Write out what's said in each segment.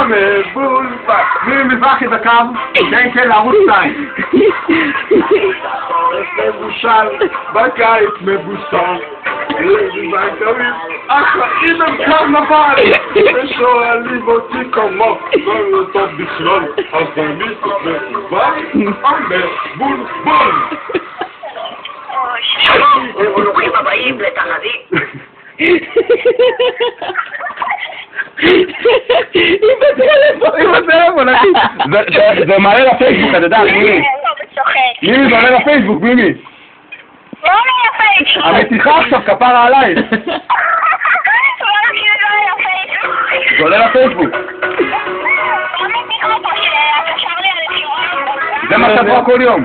מבולבל. מירי מזרחי בקו, כן, לערוץ 2. מבושל, בקיץ מבושל. אחראים הם קרנבל, ושואלים אותי כמו, לא טוב בכלל, אז אני מבולבל, אומר בולבל. ברוכים הבאים לתחזית. היא בטלפון, זה מעלה לפייסבוק, אתה יודע, מירי. מירי, זה עולה לפייסבוק, מירי. לא עולה לפייסבוק. המתיחה עכשיו, כפרה עלייך. זה עולה לפייסבוק. זה מה שבוע כל יום.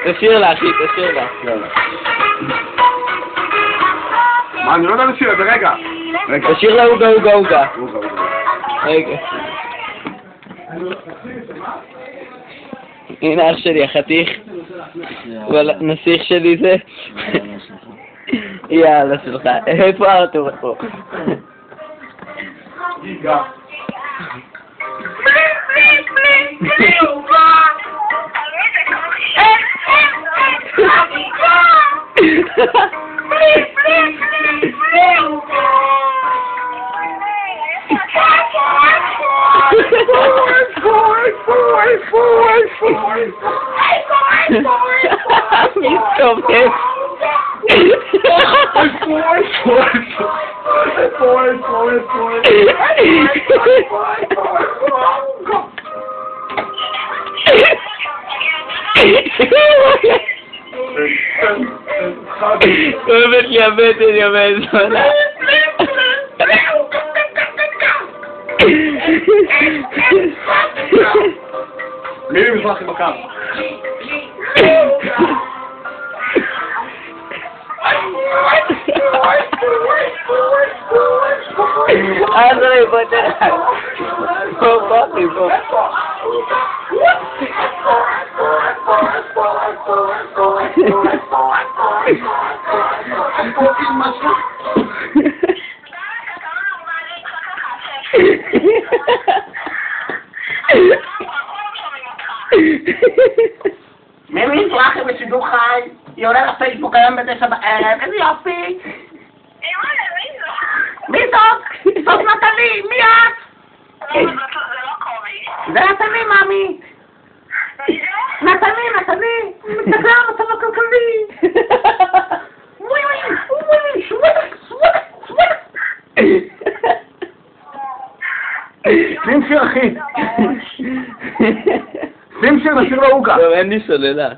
תשאיר לה, אחי, תשאיר לה. מה, אני לא יודע לשיר את זה, רגע. תשאיר לה אוגה. רגע. הנה אח שלי, החתיך. נסיך שלי זה. יאללה, שלך. איפה ארתור פה? אוהבת לי הבטן, יאמן זונה. מירי מזרחי בקו. אדרי, בוא תראה. בוא, אחי, בוא. מירי מזרחי בשידור חי, היא עולה לפייסבוק היום ב9 בערב, איזה יופי. מי זאת? זאת נטלי, מי את? זה נטלי, מאמי. נטלי, מסתכל על המצב הכלכלי. שים שיר אחי. שים שיר, נשאיר לו אוגה. טוב, אין לי סוללה.